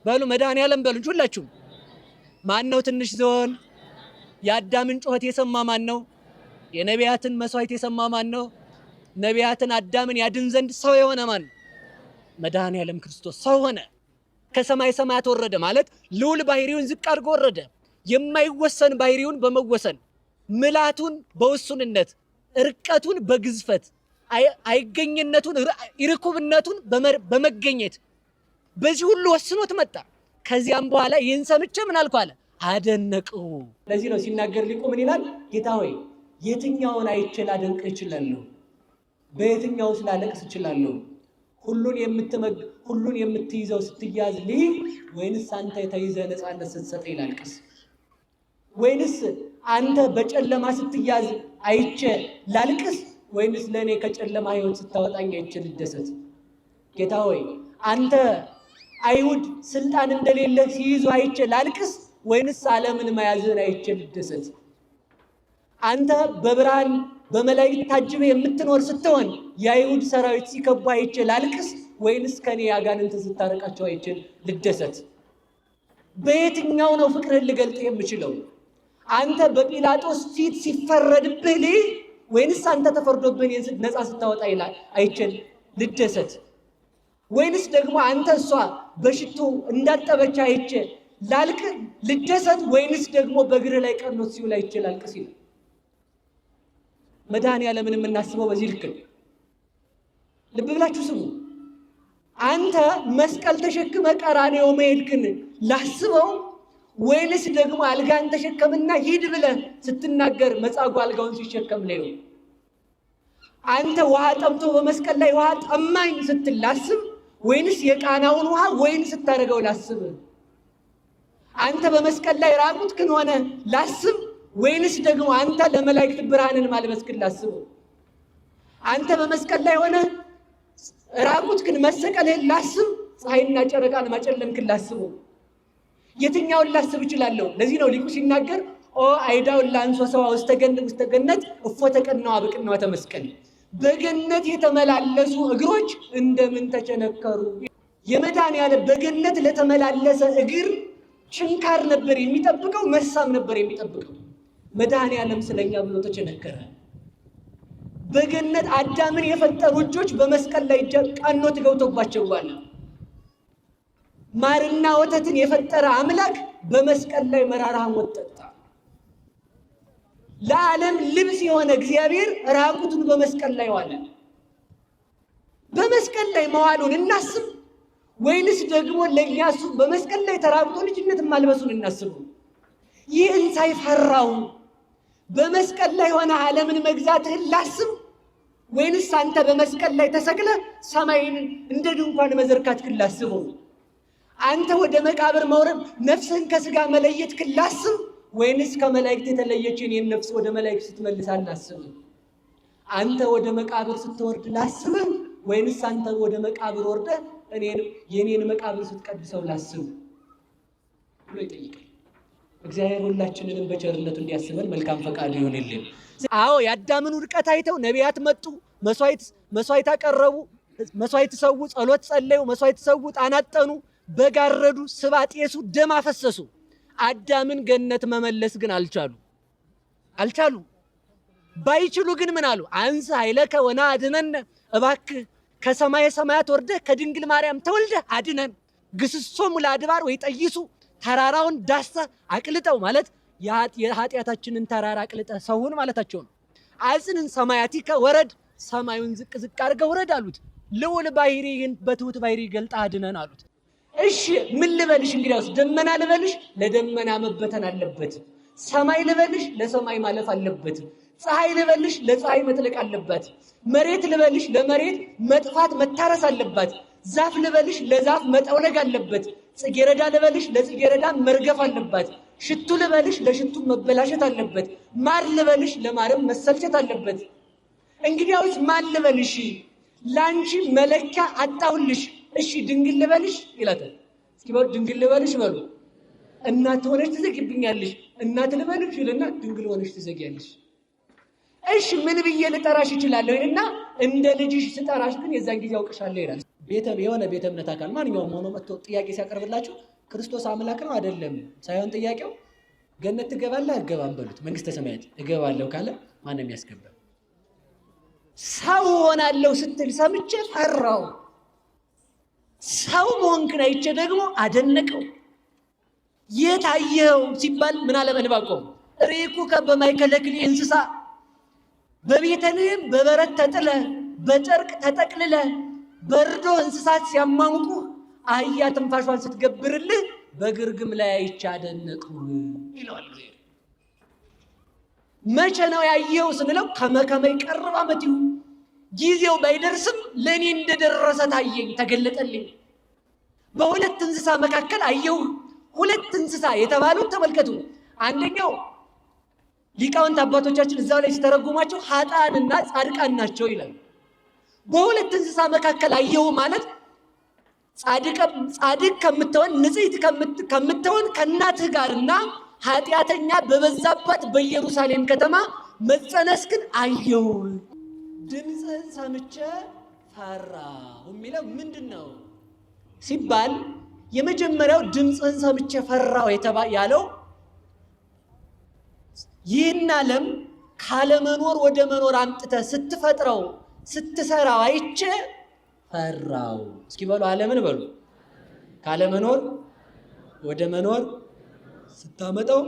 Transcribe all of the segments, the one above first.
በሉ መድኃኔዓለም በሉ ሁላችሁም። ማን ነው ትንሽ ዞን? የአዳምን ጩኸት የሰማ ማን ነው? የነቢያትን መስዋዕት የሰማ ማን ነው? ነቢያትን አዳምን ያድን ዘንድ ሰው የሆነ ማን ነው? መድኃኔዓለም ክርስቶስ ሰው ሆነ። ከሰማይ ሰማያት ወረደ ማለት ልዑል ባህሪውን ዝቅ አድርጎ ወረደ። የማይወሰን ባህሪውን በመወሰን ምላቱን በውሱንነት እርቀቱን በግዝፈት አይገኝነቱን ይርኩብነቱን በመገኘት በዚህ ሁሉ ወስኖት መጣ። ከዚያም በኋላ ይህን ሰምቼ ምን አልኩ አለ አደነቅሁ። ለዚህ ነው ሲናገር ሊቁ ምን ይላል? ጌታ ሆይ የትኛውን አይቼ ላደንቅ እችላለሁ? በየትኛውስ ላለቅስ እችላለሁ? ሁሉን የምትይዘው ስትያዝ ልይ ወይንስ አንተ ተይዘህ ነፃነት ስትሰጠኝ ላልቅስ? ወይንስ አንተ በጨለማ ስትያዝ አይቼ ላልቅስ? ወይንስ ለእኔ ከጨለማ ሕይወት ስታወጣኝ አይቼ ልደሰት? ጌታ ሆይ አንተ አይሁድ ስልጣን እንደሌለ ሲይዙ አይቼ ላልቅስ? ወይንስ ዓለምን መያዝን አይቼ ልደሰት? አንተ በብርሃን በመላእክት ታጅበ የምትኖር ስትሆን የአይሁድ ሰራዊት ሲከቡ አይቼ ላልቅስ? ወይንስ ከኔ ያጋንንት ስታረቃቸው አይቼ ልደሰት? በየትኛው ነው ፍቅርህን ልገልጥ የምችለው? አንተ በጲላጦስ ፊት ሲፈረድብህ ልይ? ወይንስ አንተ ተፈርዶብህ ነፃ ስታወጣ አይቼ ልደሰት? ወይንስ ደግሞ አንተ እሷ በሽቱ እንዳጠበች አይቼ ላልቅ ልደሰት? ወይንስ ደግሞ በእግርህ ላይ ቀኖት ሲውል አይቼ ላልቅስ ይላል። መድኃኔዓለምን የምናስበው በዚህ ልክ ነው። ልብ ብላችሁ ስሙ። አንተ መስቀል ተሸክመ ቀራንዮ መሄድክን ላስበው? ወይንስ ደግሞ አልጋን ተሸከምና ሂድ ብለህ ስትናገር መጻጉዕ አልጋውን ሲሸከም ነው? አንተ ውሃ ጠምቶ በመስቀል ላይ ውሃ ጠማኝ ስትል ላስብ? ወይንስ የቃናውን ውሃ ወይን ስታደርገው ላስብ? አንተ በመስቀል ላይ ራቁትክን ሆነ ላስብ? ወይንስ ደግሞ አንተ ለመላእክት ብርሃንን ማልበስክን ላስብ? አንተ በመስቀል ላይ ሆነ ራቁትክን መሰቀልህን ላስብ? ፀሐይና ጨረቃን ማጨለምክን ላስብ? የትኛውን ላስብ እችላለሁ? ለዚህ ነው ሊቁ ሲናገር ኦ አይዳው ላንሶ ሰዋ ውስተ ገነት እፎ ተቀናዋ በቅናዋ ተመስቀል። በገነት የተመላለሱ እግሮች እንደምን ተቸነከሩ። የመድኃኔዓለም በገነት ለተመላለሰ እግር ችንካር ነበር የሚጠብቀው፣ መሳም ነበር የሚጠብቀው። መድኃኔዓለም ስለኛ ብሎ ተቸነከረ። በገነት አዳምን የፈጠሩ እጆች በመስቀል ላይ ቀኖት ገብቶባቸዋል። ማርና ወተትን የፈጠረ አምላክ በመስቀል ላይ መራራ ሞት ጠጣ። ለዓለም ልብስ የሆነ እግዚአብሔር ራቁቱን በመስቀል ላይ ዋለ። በመስቀል ላይ መዋሉን እናስብ? ወይንስ ደግሞ ለእኛ እሱ በመስቀል ላይ ተራቁቶ ልጅነት ማልበሱን እናስብ? ይህን ሳይፈራው በመስቀል ላይ ሆነ ዓለምን መግዛትህን ላስብ? ወይንስ አንተ በመስቀል ላይ ተሰቅለ ሰማይን እንደ ድንኳን መዘርጋትህን ላስበው? አንተ ወደ መቃብር መውረድ ነፍስህን ከስጋ መለየትህን ላስብ? ወይንስ ከመላእክት የተለየችን የነፍስ ወደ መላእክት ስትመልስ አላስብ? አንተ ወደ መቃብር ስትወርድ ላስብ? ወይንስ አንተ ወደ መቃብር ወርደ የኔን መቃብር ስትቀድሰው ላስብ ብሎ ይጠይቃል። እግዚአብሔር ሁላችንንም በቸርነቱ እንዲያስበን መልካም ፈቃዱ ይሁንልን። አዎ የአዳምን ውድቀት አይተው ነቢያት መጡ፣ መስዋዕት አቀረቡ፣ መስዋዕት ሰው፣ ጸሎት ጸለዩ፣ መስዋዕት ሰው፣ ዕጣን አጠኑ፣ በጋረዱ፣ ስብ አጤሱ፣ ደም አፈሰሱ። አዳምን ገነት መመለስ ግን አልቻሉ። ባይችሉ ግን ምን አሉ? አንስ ኃይለከ ወናድነን፣ እባክህ ከሰማየ ሰማያት ወርደህ ከድንግል ማርያም ተወልደህ አድነን። ግስሶሙ ለአድባር ወይጠይሱ፣ ተራራውን ዳሰ አቅልጠው ማለት የኃጢአታችንን ተራራ አቅልጠህ ሰውን ማለታቸው ነው። አጽንን ሰማያቲከ ወረድ፣ ሰማዩን ዝቅ አድርገህ ውረድ አሉት። ልዑል ባህሪህን በትሁት ባህሪ ገልጠህ አድነን አሉት። እሺ ምን ልበልሽ? እንግዲያውስ ደመና ልበልሽ? ለደመና መበተን አለበት። ሰማይ ልበልሽ? ለሰማይ ማለፍ አለበት። ፀሐይ ልበልሽ? ለፀሐይ መጥለቅ አለባት። መሬት ልበልሽ? ለመሬት መጥፋት መታረስ አለባት። ዛፍ ልበልሽ? ለዛፍ መጠውለግ አለበት። ጽጌረዳ ልበልሽ? ለጽጌረዳ መርገፍ አለባት። ሽቱ ልበልሽ? ለሽቱ መበላሸት አለበት። ማር ልበልሽ? ለማርም መሰልቸት አለበት። እንግዲያውስ ማን ልበልሽ? ላንቺ መለኪያ አጣውልሽ። እሺ ድንግል ልበልሽ ይላታል። እስኪ በሉ ድንግል ልበልሽ በሉ። እናት ሆነሽ ትዘጊብኛለሽ። እናት ልበልሽ ይልና ድንግል ሆነሽ ትዘጊያለሽ። እሺ ምን ብዬ ልጠራሽ እችላለሁ? እና እንደ ልጅሽ ስጠራሽ ግን የዛን ጊዜ አውቅሻለሁ ይላል። የሆነ ቤተ እምነት አካል ማንኛውም ሆኖ መጥቶ ጥያቄ ሲያቀርብላችሁ ክርስቶስ አምላክ ነው አይደለም ሳይሆን ጥያቄው ገነት ትገባለህ አትገባም በሉት። መንግስተ ሰማያት እገባለሁ ካለ ማንም ያስገባ። ሰው ሆናለሁ ስትል ሰምቼ ፈራው። ሰው መሆንክን አይቼ ደግሞ አደነቀው። የት አየኸው ሲባል ምን አለ ዕንባቆም? ርኢኩከ በማእከለ ክልኤ እንስሳ፣ በቤተልሔም በበረት ተጥለህ በጨርቅ ተጠቅልለህ በርዶ እንስሳት ሲያማሙቁ አህያ ትንፋሿን ስትገብርልህ በግርግም ላይ አይቼ አደነቅሁ ይለዋል። መቼ ነው ያየኸው ስንለው ከመከመ ይቀርብ ዓመቲሁ፣ ጊዜው ባይደርስም ለእኔ እንደደረሰ ታየኝ ተገለጠልኝ። በሁለት እንስሳ መካከል አየሁ። ሁለት እንስሳ የተባሉት ተመልከቱ። አንደኛው ሊቃውንት አባቶቻችን እዛው ላይ ሲተረጉሟቸው ኃጥአንና ጻድቃን ናቸው ይላል። በሁለት እንስሳ መካከል አየሁ ማለት ጻድቅ ከምትሆን ንጽሕት ከምትሆን ከእናትህ ጋርና ኃጢአተኛ በበዛባት በኢየሩሳሌም ከተማ መጸነስክን አየሁ። ድምፅህን ሰምቼ ፈራሁ የሚለው ምንድን ነው ሲባል የመጀመሪያው ድምፅህን ሰምቼ ፈራሁ ያለው ይህን ዓለም ካለመኖር ወደ መኖር አምጥተህ ስትፈጥረው ስትሰራው አይቼ ፈራው። እስኪ በሉ ዓለምን በሉ። ካለመኖር ወደ መኖር ስታመጣው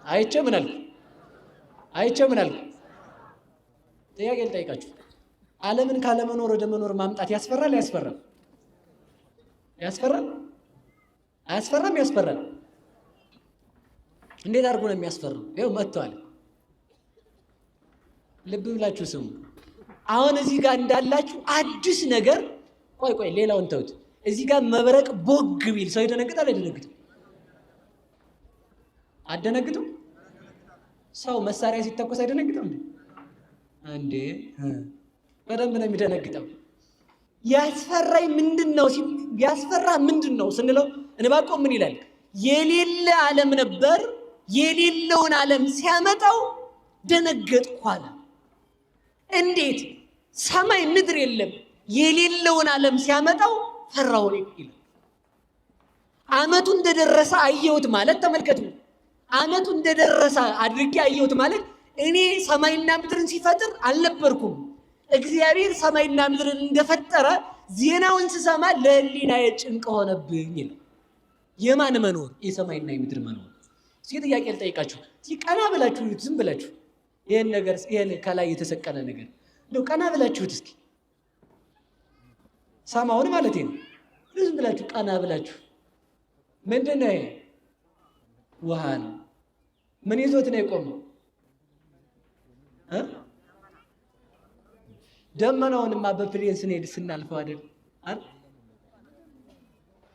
አይቼ ምን አልኩ? አይቼ ምን አልኩ? ጥያቄ ልጠይቃችሁ። ዓለምን ካለመኖር ወደ መኖር ማምጣት ያስፈራል? ያስፈራል? ያስፈራል? አያስፈራም? ያስፈራል። እንዴት አድርጎ ነው የሚያስፈራው? ይኸው መጥቷል። ልብ ብላችሁ ስሙ። አሁን እዚህ ጋር እንዳላችሁ አዲስ ነገር ቆይ ሌላውን ተውት። እዚህ ጋር መብረቅ ቦግ ቢል ሰው ይደነግጣል አይደነግጥም? አደነግጥም? ሰው መሳሪያ ሲተኮስ አይደነግጥም እንዴ? በደንብ ነው የሚደነግጠው። ያስፈራኝ ምንድነው? ያስፈራ ምንድነው ስንለው ዕንባቆም ምን ይላል? የሌለ ዓለም ነበር፣ የሌለውን ዓለም ሲያመጣው ደነገጥኩ አለ። እንዴት? ሰማይ ምድር የለም፣ የሌለውን ዓለም ሲያመጣው ፈራሁ ይላል። ዓመቱ እንደደረሰ አየሁት ማለት ተመልከቱ። ዓመቱ እንደደረሰ አድርጌ አየሁት ማለት እኔ ሰማይና ምድርን ሲፈጥር አልነበርኩም። እግዚአብሔር ሰማይና ምድርን እንደፈጠረ ዜናውን ስሰማ ለሕሊናዬ ጭንቅ ሆነብኝ ይላል። የማን መኖር? የሰማይና የምድር መኖር። እስኪ ጥያቄ ልጠይቃችሁ። እስኪ ቀና ብላችሁ ዝም ብላችሁ ይሄን ነገር ይሄን ከላይ የተሰቀለ ነገር እንደው ቀና ብላችሁት እስኪ ሰማውን ማለት ነው። ዝም ብላችሁ ቀና ብላችሁ ምንድን ነው? ውሃ ነው። ምን ይዞት ነው የቆመው? ደመናውንማ በፕሌን ስንሄድ ስናልፈው አይደል?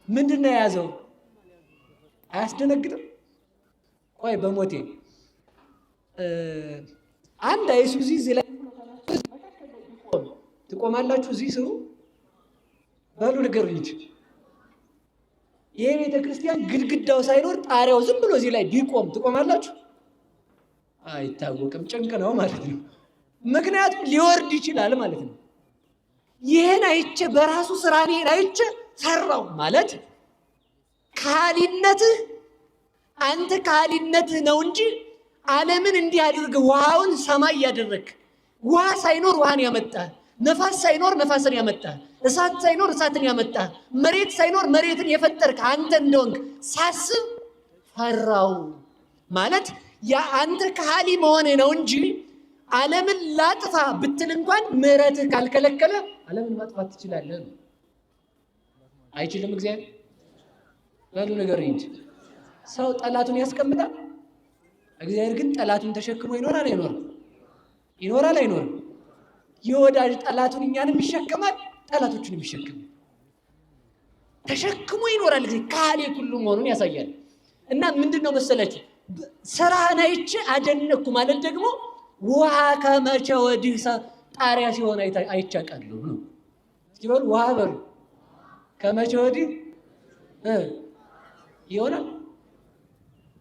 ምንድን ነው የያዘው? አያስደነግጥም? ቆይ በሞቴ አንድ አይሱዚ እዚህ ላይ ትቆማላችሁ። እዚህ ስሩ በሉ ንገሩኝ እንጂ ይሄ ቤተ ክርስቲያን ግድግዳው ሳይኖር ጣሪያው ዝም ብሎ እዚህ ላይ ቢቆም ትቆማላችሁ? አይታወቅም። ጭንቅ ነው ማለት ነው። ምክንያቱም ሊወርድ ይችላል ማለት ነው። ይህን አይቼ በራሱ ስራ እኔን አይቼ ሰራው ማለት ካህሊነትህ አንተ ካህሊነትህ ነው እንጂ ዓለምን እንዲህ አድርገህ ውሃውን ሰማይ ያደረግህ፣ ውሃ ሳይኖር ውሃን ያመጣህ፣ ነፋስ ሳይኖር ነፋስን ያመጣህ፣ እሳት ሳይኖር እሳትን ያመጣህ፣ መሬት ሳይኖር መሬትን የፈጠርክ አንተ እንደሆንክ ሳስብ ፈራው ማለት አንተ ካህሊ መሆንህ ነው እንጂ ዓለምን ላጥፋ ብትል እንኳን ምሕረትህ ካልከለከለ ዓለምን ማጥፋት ትችላለህ። አይችልም እግዚአብሔር? በሉ ነገር እንጂ ሰው ጠላቱን ያስቀምጣል። እግዚአብሔር ግን ጠላቱን ተሸክሞ ይኖራል አይኖርም? ይኖራል አይኖርም? የወዳጅ ጠላቱን እኛንም ይሸከማል፣ ጠላቶቹንም ይሸከማል። ተሸክሞ ይኖራል። እግዚአብሔር ካህሊ ሁሉ መሆኑን ያሳያል። እና ምንድነው መሰላችሁ ስራህን አይቼ አደነኩ ማለት ደግሞ ውሃ ከመቼ ወዲህ ጣሪያ ሲሆን አይቻቃለሁ ነው። እስኪ በሉ ውሃ በሉ። ከመቼ ወዲህ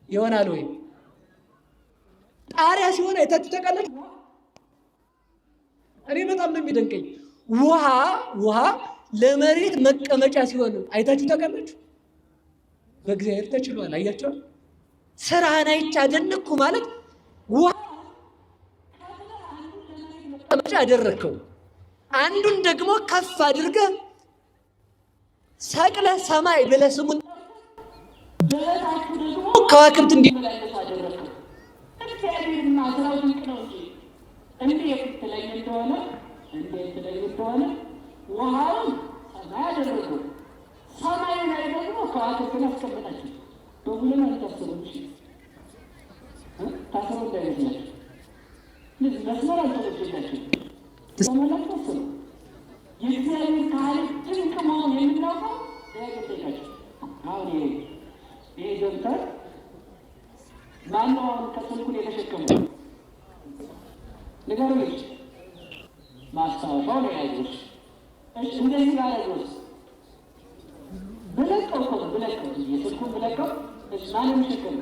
ይሆናል ወይ? ጣሪያ ሲሆን አይታችሁ ታውቃላችሁ? እኔ በጣም ነው የሚደንቀኝ። ውሃ ለመሬት መቀመጫ ሲሆን አይታችሁ ታውቃላችሁ? በእግዚአብሔር ተችሏል። አያቸው ስራህን አይቼ አደነቅኩ ማለት መጫ አደረከው። አንዱን ደግሞ ከፍ አድርገህ ሰቅለ ሰማይ ብለህ ስሙን በታች ደግሞ ከዋክብት እንዲመላለሱ አደረከው። እግዚአብሔርና ስራው ድንቅ ነው እንጂ እንዴት ትለኝ እንደሆነ ውሃውን ሰማይ አደረገው። ሰማይ ላይ ደግሞ ከዋክብትን አስቀምጣቸው። በሁሉም አልታሰሩም። ታሰሩ እንዳይመስላችሁ መስመር አልተበጀላቸው ተመለከቱ። የእግዚአብሔር ካህል ድንቅ መሆን የምናውቀው ያገደላቸው። አሁን ይሄ ዶክተር ማነው? አሁን ከስልኩን የተሸከመው ንገሩኝ። ማስታወሻው ነው ያዙት። እሺ እንደዚህ ያደረጉት ብለቀው የስልኩን ብለቀው ማንም ሸከመ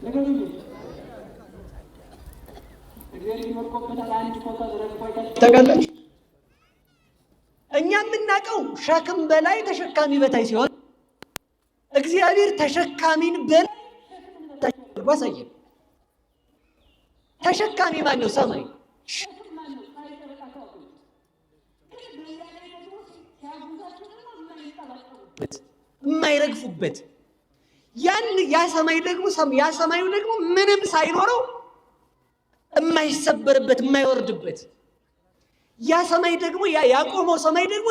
ንገሩኝ። እኛ የምናውቀው ሸክም በላይ ተሸካሚ በታይ ሲሆን እግዚአብሔር ተሸካሚን በላይ ያሳየን። ተሸካሚ ማን ነው? ሰማይ። የማይረግፉበት ያ ሰማዩ ደግሞ ምንም ሳይኖረው የማይሰበርበት የማይወርድበት ያ ሰማይ ደግሞ ያቆመው ሰማይ ደግሞ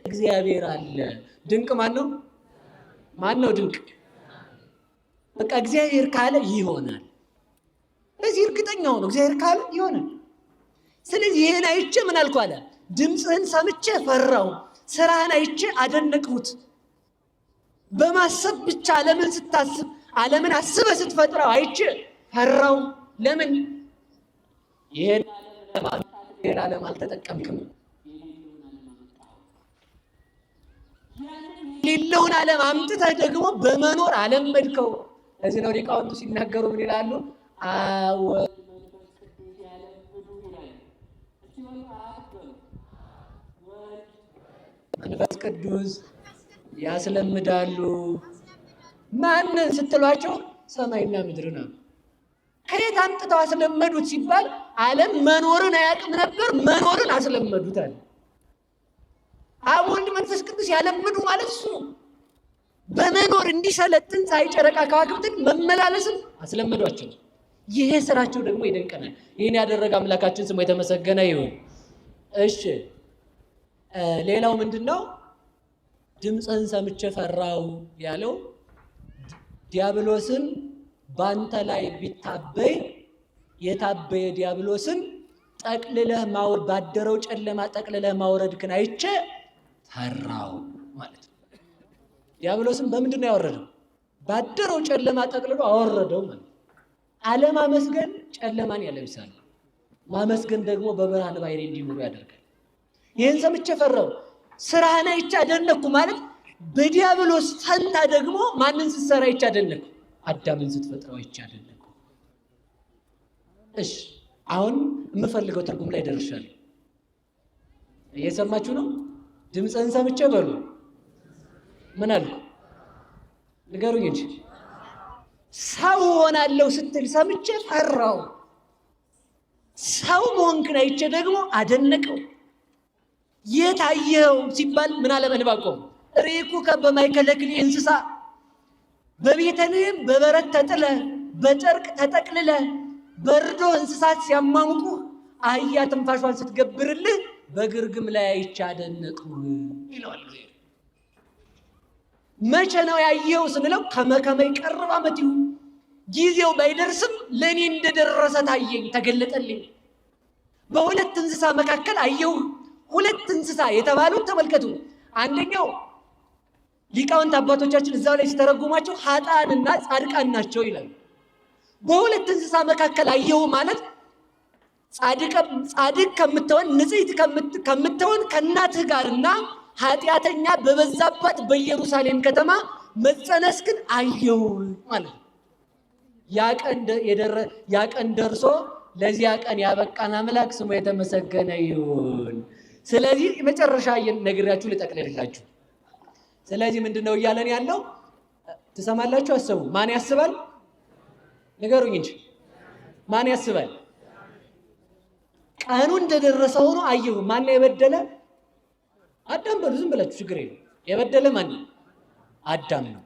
እግዚአብሔር አለ። ድንቅ ማን ነው? ድንቅ በቃ እግዚአብሔር ካለ ይሆናል። በዚህ እርግጠኛ ሆኖ እግዚአብሔር ካለ ይሆናል። ስለዚህ ይሄን አይቼ ምን አልኩ አለ፣ ድምፅህን ሰምቼ ፈራሁ፣ ስራህን አይቼ አደነቅሁት። በማሰብ ብቻ ዓለምን ስታስብ ዓለምን አስበህ ስትፈጥረው አይቼ ፈራው። ለምን? ይሄን ዓለም አልተጠቀምክም። የሌለውን ዓለም አምጥተህ ደግሞ በመኖር አለመድከው። ለዚህ ነው ሊቃውንቱ ሲናገሩ ምን ይላሉ? መንፈስ ቅዱስ ያስለምዳሉ። ማንን ስትሏቸው? ሰማይና ምድርን። ከየት አምጥተው አስለመዱት ሲባል ዓለም መኖርን አያውቅም ነበር፣ መኖርን አስለመዱታል። አብ ወልድ መንፈስ ቅዱስ ያለምዱ ማለት እሱ በመኖር እንዲሰለጥን ፀሐይ፣ ጨረቃ፣ ከዋክብትን መመላለስን አስለመዷቸው። ይሄ ስራቸው ደግሞ ይደንቀናል። ይህን ያደረገ አምላካችን ስሙ የተመሰገነ ይሁን። እሺ ሌላው ምንድን ነው? ድምፅህን ሰምቼ ፈራው ያለው ዲያብሎስን ባንተ ላይ ቢታበይ የታበየ ዲያብሎስን ጠቅልለህ ባደረው ጨለማ ጠቅልለህ ማውረድክን አይቼ ፈራው ማለት ነው። ዲያብሎስን በምንድን ነው ያወረደው? ባደረው ጨለማ ጠቅልሎ አወረደው ማለት ነው። አለማመስገን ጨለማን ያለብሳል፣ ማመስገን ደግሞ በብርሃን ባሕርይ እንዲኖሩ ያደርጋል። ይህን ሰምቼ ፈራው፣ ስራህን አይቼ አደነቅኩ ማለት በዲያብሎስ ፈንታ ደግሞ ማንን ስትሰራ አይቼ አደነቅኩ? አዳምን ስትፈጥረው አይቼ አደነቅኩ። እሺ አሁን የምፈልገው ትርጉም ላይ ደርሻለሁ። እየሰማችሁ ነው? ድምፅህን ሰምቼ በሉ። ምን አልኩ? ንገሩኝ እንጂ። ሰው ሆናለሁ ስትል ሰምቼ ፈራው፣ ሰው መሆንክን አይቼ ደግሞ አደነቀው። የታየው ሲባል ምን አለ ዕንባቆም? ርኢኩከ በማእከለ ክልኤ እንስሳ፣ በቤተልሔም በበረት ተጥለ በጨርቅ ተጠቅልለ በርዶ እንስሳት ሲያማሙቁ አህያ ትንፋሿን ስትገብርልህ በግርግም ላይ አይቼ አደነቅሁ ይለዋል። መቼ ነው ያየው ስንለው ከመከመ ይቀርብ ዓመቲሁ፣ ጊዜው ባይደርስም ለእኔ እንደደረሰ ታየኝ፣ ተገለጠልኝ። በሁለት እንስሳ መካከል አየሁ። ሁለት እንስሳ የተባሉት ተመልከቱ። አንደኛው ሊቃውንት አባቶቻችን እዛው ላይ ሲተረጉማቸው ኃጥአንና ጻድቃን ናቸው ይላሉ። በሁለት እንስሳ መካከል አየሁ ማለት ጻድቅ ከምትሆን ንጽሕት ከምትሆን ከእናትህ ጋርና ኃጢአተኛ በበዛባት በኢየሩሳሌም ከተማ መጸነስክን አየሁ ማለት ነው። ያ ቀን ደርሶ ለዚያ ቀን ያበቃን አምላክ ስሙ የተመሰገነ ይሁን። ስለዚህ የመጨረሻ ነግሬያችሁ ልጠቅልላችሁ። ስለዚህ ምንድነው እያለን ያለው? ትሰማላችሁ? አሰቡ። ማን ያስባል? ንገሩኝ እንጂ ማን ያስባል? ቀኑ እንደደረሰ ሆኖ አየሁ። ማን የበደለ? አዳም በሉ። ዝም ብላችሁ ችግር የለም። የበደለ ማን ነው? አዳም ነው።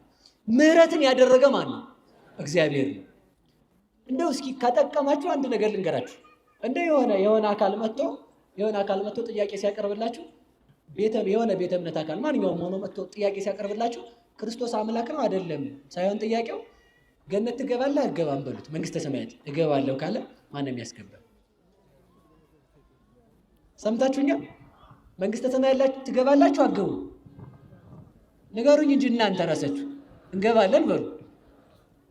ምህረትን ያደረገ ማን ነው? እግዚአብሔር ነው። እንደው እስኪ ከጠቀማችሁ አንድ ነገር ልንገራችሁ። እንደ የሆነ አካል መጥቶ ጥያቄ ሲያቀርብላችሁ የሆነ ቤተ እምነት አካል ማንኛውም ሆኖ መጥቶ ጥያቄ ሲያቀርብላችሁ ክርስቶስ አምላክ ነው አይደለም ሳይሆን ጥያቄው ገነት ትገባለህ አትገባም በሉት። መንግስተ ሰማያት እገባለሁ ካለ ማንም ያስገባል? ሰምታችሁኛል? መንግስተ ሰማያት ትገባላችሁ አትገቡ? ንገሩኝ እንጂ እናንተ ራሳችሁ እንገባለን በሉ።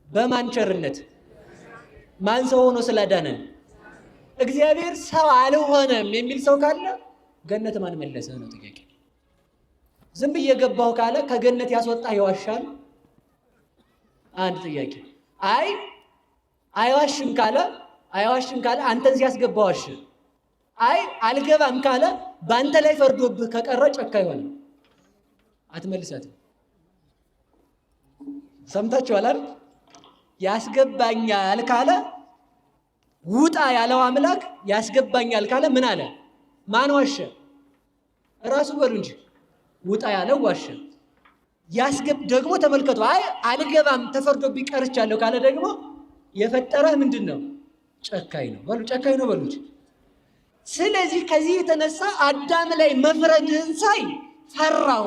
በማን ቸርነት? ማን ሰው ሆኖ ስላዳነን? እግዚአብሔር ሰው አልሆነም የሚል ሰው ካለ ገነት ማን መለሰ ነው ጥያቄ። ዝም ብዬ ገባሁ ካለ ከገነት ያስወጣ ይዋሻል? አንድ ጥያቄ። አይዋሽም ካለ አንተን ሲያስገባ ዋሽ። አልገባም ካለ በአንተ ላይ ፈርዶብህ ከቀረ ጨካ ይሆናል። አትመልሳትም። ሰምታችኋል አይደል? ያስገባኛል ካለ ውጣ ያለው አምላክ ያስገባኛል ካለ ምን አለ? ማን ዋሸ? ራሱ በሉ እንጂ ውጣ ያለው ዋሸ። ደግሞ ተመልከቱ። አልገባም ተፈርዶብኝ ቀርቻለሁ ካለ ደግሞ የፈጠረህ ምንድን ነው? ጨካኝ ነው በሉ። ጨካኝ ነው በሉ። ስለዚህ ከዚህ የተነሳ አዳም ላይ መፍረድህን ሳይ ፈራው።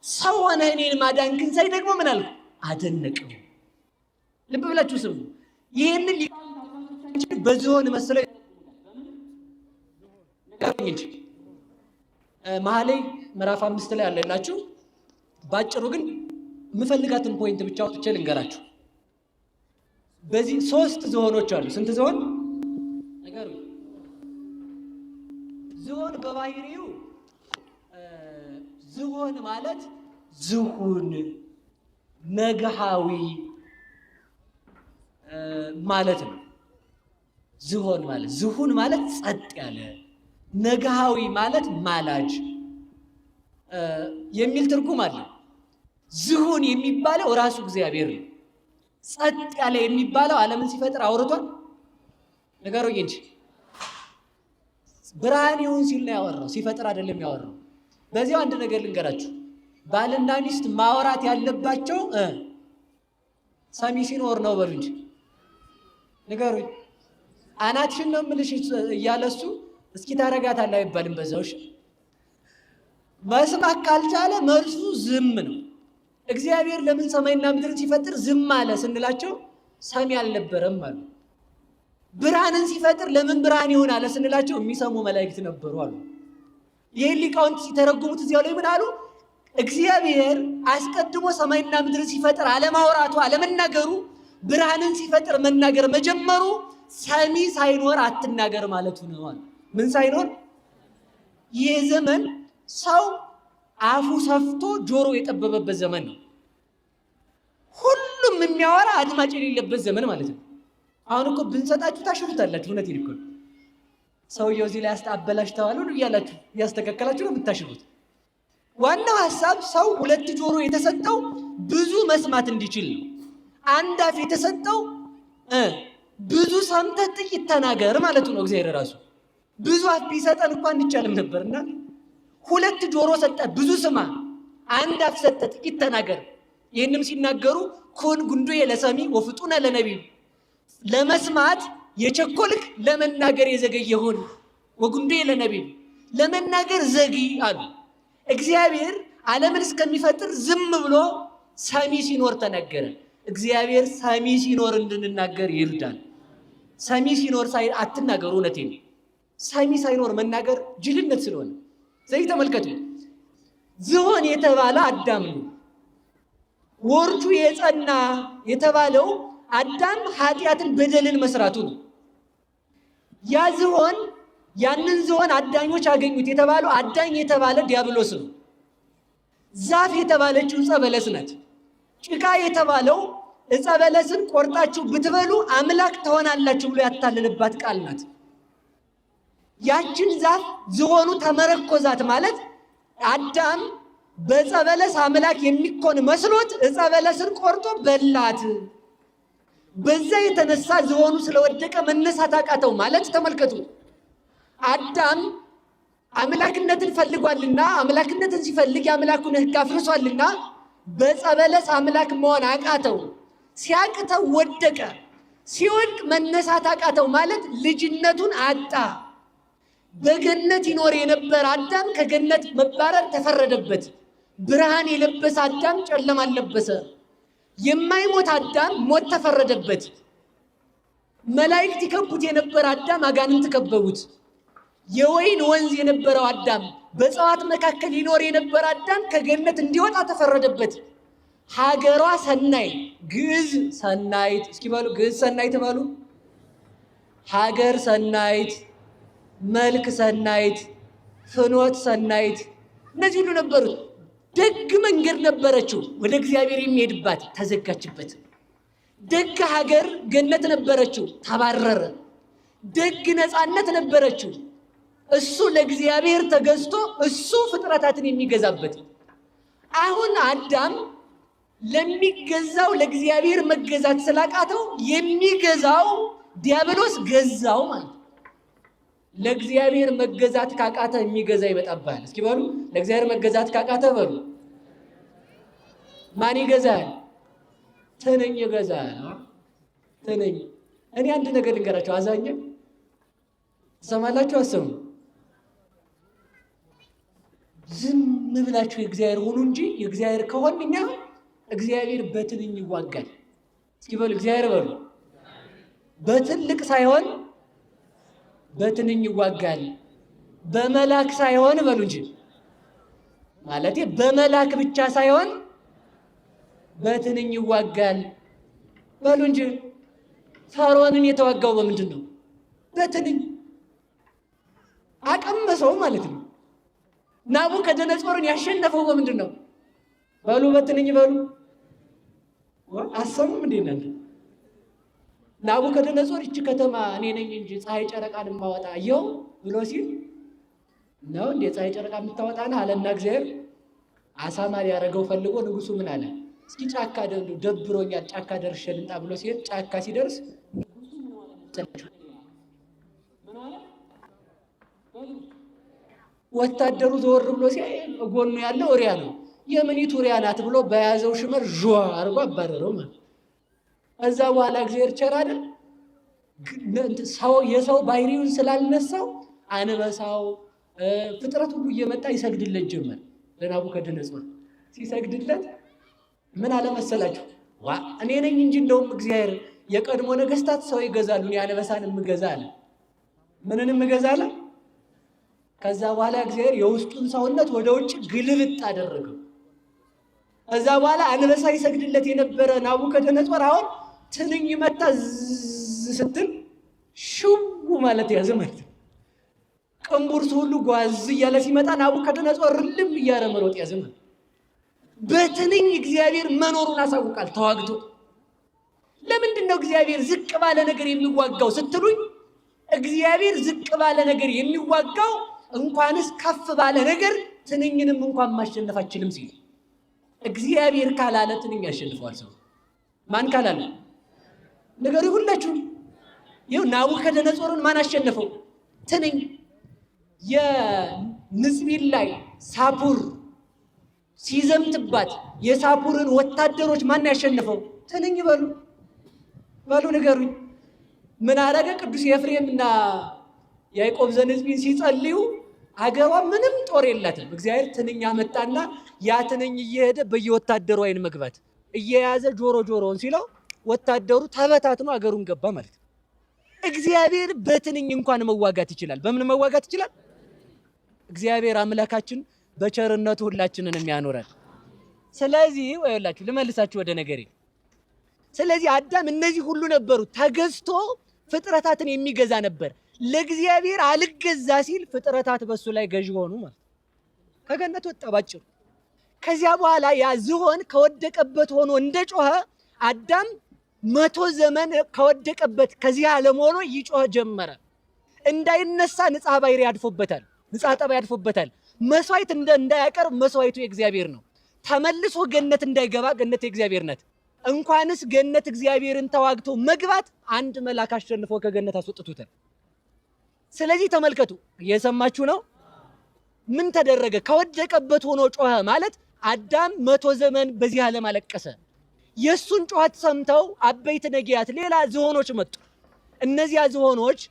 ሰው ሆነህ እኔን ማዳንክን ሳይ ደግሞ ምን አልኩ? አደነቀው። ልብ ብላችሁ ስሙ። ይህንን በዝሆን መስለው እንጂ መኃልየ ምዕራፍ 5 ላይ አለላችሁ። ባጭሩ ግን የምፈልጋትን ፖይንት ብቻ አውጥቼ ልንገራችሁ። በዚህ 3 ዝሆኖች አሉ። ስንት ዝሆን ነገሩ? ዝሆን በባህሪው ዝሆን ማለት ዝሁን ነግሃዊ ማለት ነው። ዝሁን ማለት ጸጥ ያለ፣ ነግሃዊ ማለት ማላጅ የሚል ትርጉም አለ። ዝሁን የሚባለው ራሱ እግዚአብሔር ነው። ጸጥ ያለ የሚባለው ዓለምን ሲፈጥር አውርቷል? ንገሩኝ እንጂ ብርሃን ይሁን ሲል ነው ያወራው፣ ሲፈጥር አይደለም ያወራው። በዚያው አንድ ነገር ልንገራችሁ። ባልና ሚስት ማውራት ያለባቸው ሰሚ ሲኖር ነው በሉ እንጂ ንገሩኝ። አናትሽን ነው የምልሽ እያለሱ እስኪ ታረጋታለህ አይባልም። በዛውሽ መስማት ካልቻለ መልሱ ዝም ነው። እግዚአብሔር ለምን ሰማይና ምድርን ሲፈጥር ዝም አለ ስንላቸው ሰሚ አልነበረም አሉ። ብርሃንን ሲፈጥር ለምን ብርሃን ይሆን አለ ስንላቸው የሚሰሙ መላእክት ነበሩ አሉ። ይህን ሊቃውንት ሲተረጉሙት እዚያው ላይ ምን አሉ? እግዚአብሔር አስቀድሞ ሰማይና ምድርን ሲፈጥር አለማውራቱ አለመናገሩ፣ ብርሃንን ሲፈጥር መናገር መጀመሩ ሰሚ ሳይኖር አትናገር ማለቱ ነው አሉ። ምን ሳይኖር? ይህ ዘመን ሰው አፉ ሰፍቶ ጆሮ የጠበበበት ዘመን ነው። ሁሉም የሚያወራ አድማጭ የሌለበት ዘመን ማለት ነው። አሁን እኮ ብንሰጣችሁ ታሽሩታላችሁ። እውነቴን እኮ ሰውየው እዚህ ላይ አበላሽተዋል እያላችሁ እያስተካከላችሁ ነው የምታሽሩት። ዋናው ሀሳብ ሰው 2 ጆሮ የተሰጠው ብዙ መስማት እንዲችል ነው። አንድ አፍ የተሰጠው ብዙ ሰምተህ ጥቂት ተናገር ማለቱ ነው። እግዚአብሔር ራሱ ብዙ አፍ ቢሰጠን እንኳን እንቻልም ነበርና 2 ጆሮ ሰጠ፣ ብዙ ስማ። አንድ አፍ ሰጠ፣ ጥቂት ተናገር። ይህንም ሲናገሩ ኩን ጉንዱየ ለሰሚ ወፍጡነ ለነቢብ፣ ለመስማት የቸኮልክ ለመናገር የዘገየ ሁን። ወጉንዱየ ለነቢብ፣ ለመናገር ዘግይ አሉ። እግዚአብሔር ዓለምን እስከሚፈጥር ዝም ብሎ ሰሚ ሲኖር ተናገረ። እግዚአብሔር ሰሚ ሲኖር እንድንናገር ይርዳል። ሰሚ ሲኖር አትናገሩ። እውነቴን ሰሚ ሳይኖር መናገር ጅልነት ስለሆነ ስለዚህ ተመልከቱ። ዝሆን የተባለ አዳም ነው። ወርቹ የጸና የተባለው አዳም ኃጢአትን በደልን መስራቱ ነው። ያንን ዝሆን አዳኞች አገኙት የተባለው አዳኝ የተባለ ዲያብሎስ ነው። ዛፍ የተባለችው ዕፀ በለስ ናት። ጭቃ የተባለው ዕፀ በለስን ቆርጣችሁ ብትበሉ አምላክ ትሆናላችሁ ብሎ ያታለለባት ቃል ናት። ያችን ዛፍ ዝሆኑ ተመረኮዛት ማለት አዳም በዕፀ በለስ አምላክ የሚኮን መስሎት ዕፀ በለስን ቆርጦ በላት። በዛ የተነሳ ዝሆኑ ስለወደቀ መነሳት አቃተው ማለት ተመልከቱ። አዳም አምላክነትን ፈልጓልና አምላክነትን ሲፈልግ የአምላኩን ሕግ አፍርሷልና በዕፀ በለስ አምላክ መሆን አቃተው። ሲያቅተው ወደቀ። ሲወድቅ መነሳት አቃተው ማለት ልጅነቱን አጣ። በገነት ይኖር የነበረ አዳም ከገነት መባረር ተፈረደበት። ብርሃን የለበሰ አዳም ጨለማ ለበሰ። የማይሞት አዳም ሞት ተፈረደበት። መላእክት ይከቡት የነበረ አዳም አጋንንት ከበቡት። የወይን ወንዝ የነበረው አዳም በእጽዋት መካከል ይኖር የነበረ አዳም ከገነት እንዲወጣ ተፈረደበት። ሀገሯ ሰናይ ግዕዝ ሰናይት፣ እስኪ በሉ ግዕዝ ሰናይት በሉ። ሀገር ሰናይት፣ መልክ ሰናይት፣ ፍኖት ሰናይት፣ እነዚህ ሁሉ ነበሩት። ደግ መንገድ ነበረችው፣ ወደ እግዚአብሔር የሚሄድባት ተዘጋችበት። ደግ ሀገር ገነት ነበረችው፣ ተባረረ። ደግ ነፃነት ነበረችው፣ እሱ ለእግዚአብሔር ተገዝቶ እሱ ፍጥረታትን የሚገዛበት። አሁን አዳም ለሚገዛው ለእግዚአብሔር መገዛት ስላቃተው የሚገዛው ዲያብሎስ ገዛው ማለት ነው። ለእግዚአብሔር መገዛት ካቃተ የሚገዛ ይመጣብሃል። እስኪ በሉ ለእግዚአብሔር መገዛት ካቃተ በሉ ማን ይገዛል? ትንኝ ይገዛል። ትንኝ። እኔ አንድ ነገር ልንገራቸው። አዛኝ ትሰማላችሁ? አሰሙ። ዝም ብላችሁ የእግዚአብሔር ሁኑ እንጂ የእግዚአብሔር ከሆንኛ እግዚአብሔር በትንኝ ይዋጋል። እስኪ በሉ እግዚአብሔር በሉ በትልቅ ሳይሆን በትንኝ ይዋጋል። በመላክ ሳይሆን በሉ እንጂ ማለቴ በመላክ ብቻ ሳይሆን በትንኝ ይዋጋል በሉ እንጂ። ፈርዖንን የተዋጋው በምንድን ነው? በትንኝ አቀመሰው ማለት ነው። ናቡከደነጾርን ያሸነፈው በምንድን ነው? በሉ በትንኝ በሉ። አሰሙም እንዴ እናንተ? ናቡከደነጾር ይህች ከተማ እኔ ነኝ እንጂ ፀሐይ ጨረቃን የማወጣ አየሁ ብሎ ሲል ነው እንዴ ፀሐይ ጨረቃ የምታወጣና አለና እግዚአብሔር አሳማ ሊያደርገው ፈልጎ ንጉሱ ምን አለ? እስኪ ጫካ ደብሮኛል ጫካ ደርሼ ልምጣ ብሎ ሲሄድ ጫካ ሲደርስ ወታደሩ ዘወር ብሎ ሲያይ ጎኑ ያለው ኡሪያ ነው። የምኒት ኡሪያ ናት ብሎ በያዘው ሽመር ዥዋ አድርጎ አባረረው ማለት። ከዛ በኋላ እግዚአብሔር ቸር አይደል? የሰው ባህሪውን ስላልነሳው አንበሳው ፍጥረት ሁሉ እየመጣ ይሰግድለት ጀመር ለናቡከደነጾር። ሲሰግድለት ምን አለመሰላችሁ? እኔ ነኝ እንጂ እንደውም እግዚአብሔር የቀድሞ ነገስታት ሰው ይገዛሉ፣ እኔ አንበሳን የምገዛ አለ። ምንን የምገዛ አለ? ከዛ በኋላ እግዚአብሔር የውስጡን ሰውነት ወደ ውጭ ግልብጥ አደረገው። ከዛ በኋላ አንበሳ ይሰግድለት የነበረ ናቡከደነጾር አሁን ትንኝ መታ ስትል ሽው ማለት ያዘ ማለት ነው። ቅንቡርሱ ሁሉ ጓዝ እያለ ሲመጣ ናቡከደነጾር ልም እያለ መሮጥ ያዘ ማለት። በትንኝ እግዚአብሔር መኖሩን አሳውቃል ተዋግቶ። ለምንድን ነው እግዚአብሔር ዝቅ ባለ ነገር የሚዋጋው ስትሉኝ፣ እግዚአብሔር ዝቅ ባለ ነገር የሚዋጋው እንኳንስ ከፍ ባለ ነገር ትንኝንም እንኳን ማሸነፍ አይችልም ሲል እግዚአብሔር ካላለ ትንኝ ያሸንፈዋል። ሰው ማን ካላለ ነገሩ ሁላችሁ ይኸው ናቡከደነጾርን ማን አሸነፈው? ትንኝ። የንጽቢል ላይ ሳፑር ሲዘምትባት የሳፑርን ወታደሮች ማን ያሸነፈው? ትንኝ። በሉ ንገሩኝ። ምን አረገ? ቅዱስ ኤፍሬም እና ያዕቆብ ዘንጽቢል ሲጸልዩ አገሯ ምንም ጦር የላትም። እግዚአብሔር ትንኝ አመጣና ያ ትንኝ እየሄደ በየወታደሩ አይን መግባት እየያዘ ጆሮውን ሲለው ወታደሩ ተበታትኖ አገሩን ገባ ማለት ነው። እግዚአብሔር በትንኝ እንኳን መዋጋት ይችላል። በምን መዋጋት ይችላል? እግዚአብሔር አምላካችን በቸርነቱ ሁላችንን የሚያኖረን። ስለዚህ ወይላችሁ ልመልሳችሁ ወደ ነገሬ። ስለዚህ አዳም እነዚህ ሁሉ ነበሩ። ተገዝቶ ፍጥረታትን የሚገዛ ነበር። ለእግዚአብሔር አልገዛ ሲል ፍጥረታት በሱ ላይ ገዢ ሆኑ ማለት። ከገነት ወጣ ባጭሩ። ከዚያ በኋላ ያ ዝሆን ከወደቀበት ሆኖ እንደጮኸ አዳም 100 ዘመን ከወደቀበት ከዚህ ዓለም ሆኖ ይጮህ ጀመረ። እንዳይነሳ ንጻሕ ባሕርይ ያድፎበታል፣ ንጻሕ ጠባይ ያድፎበታል። መስዋዕት እንዳያቀርብ መስዋዕቱ የእግዚአብሔር ነው። ተመልሶ ገነት እንዳይገባ ገነት የእግዚአብሔር ናት። እንኳንስ ገነት እግዚአብሔርን ተዋግቶ መግባት አንድ መልአክ አሸንፎ ከገነት አስወጥቶታል። ስለዚህ ተመልከቱ፣ እየሰማችሁ ነው። ምን ተደረገ? ከወደቀበት ሆኖ ጮኸ ማለት አዳም 100 ዘመን በዚህ ዓለም አለቀሰ። የሱን ጮኸት ሰምተው አበይት ነጊያት ሌላ ዝሆኖች መጡ። እነዚያ ዝሆኖች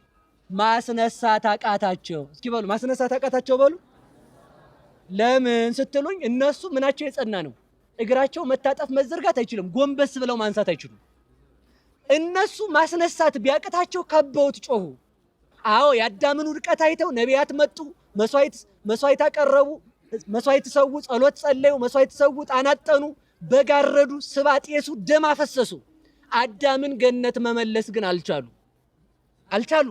ማስነሳት አቃታቸው። እስኪ በሉ ማስነሳት አቃታቸው በሉ። ለምን ስትሉኝ እነሱ ምናቸው የጸና ነው። እግራቸው መታጠፍ መዘርጋት አይችልም። ጎንበስ ብለው ማንሳት አይችሉም። እነሱ ማስነሳት ቢያቅታቸው ከበውት ጮሁ። አዎ የአዳምን ውድቀት አይተው ነቢያት መጡ፣ መስዋዕት አቀረቡ፣ መስዋዕት ሰው፣ ጸሎት ጸለዩ፣ መስዋዕት ሰው፣ ጣናጠኑ፣ በጋረዱ፣ ስባጤሱ፣ ደም አፈሰሱ። አዳምን ገነት መመለስ ግን አልቻሉ።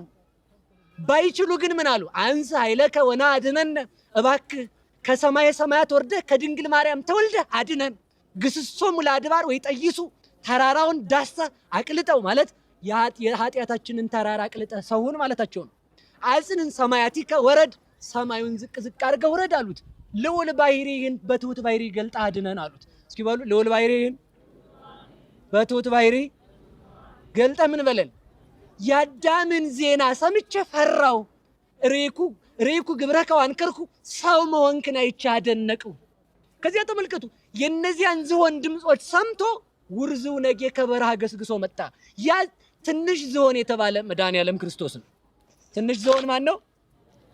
ባይችሉ ግን ምን አሉ? አንስ ኃይለከ ወናድነን፣ እባክህ ከሰማየ ሰማያት ወርደህ ከድንግል ማርያም ተወልደህ አድነን። ግስሶሙ ለአድባር ወይ ጠይሱ፣ ተራራውን ዳሳ አቅልጠው ማለት የኃጢአታችንን ተራራ አቅልጠህ ሰውን ማለታቸው ነው። አጽንን ሰማያቲከ ወረድ፣ ሰማዩን ዝቅ አድርገህ ውረድ አሉት። ልዑል ባሕርይህን በትሑት ባሕርይ ገልጠህ አድነን አሉት። እስኪ በሉ ልዑል ባሕርይህን በትሑት ባሕርይ ገልጠህ ምን በለን? የአዳምን ዜና ሰምቼ ፈራው፣ ሬኩ ግብረከ ወአንከርኩ፣ ሰው መሆንክን አይቼ አደነቅሁ። ከዚያ ተመልከቱ፣ የእነዚያን ዝሆን ድምፆች ሰምቶ ውርዝው ነጌ ከበረሃ ገስግሶ መጣ። ያ ትንሽ ዝሆን የተባለ መድኃኔዓለም ክርስቶስ ነው። ትንሽ ዝሆን ማን ነው?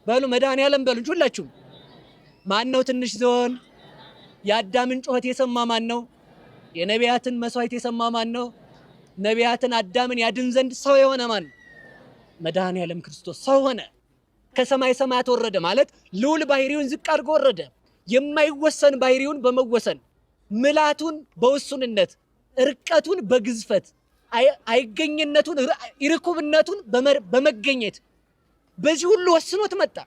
በሉ መድኃኔዓለም በሉ ሁላችሁም። ማን ነው ትንሽ ዝሆን? የአዳምን ጩኸት የሰማ ማን ነው? የነቢያትን መስዋዕት የሰማ ማን ነው? ነቢያትን አዳምን ያድን ዘንድ ሰው የሆነ ማን? መድኃኔዓለም ክርስቶስ ሰው ሆነ። ከሰማይ ሰማያት ወረደ ማለት ልዑል ባሕርዩን ዝቅ አድርጎ ወረደ። የማይወሰን ባሕርዩን በመወሰን ምላቱን በውሱንነት ርቀቱን በግዝፈት አይገኝነቱን ይርኩብነቱን በመገኘት በዚህ ሁሉ ወስኖት መጣ።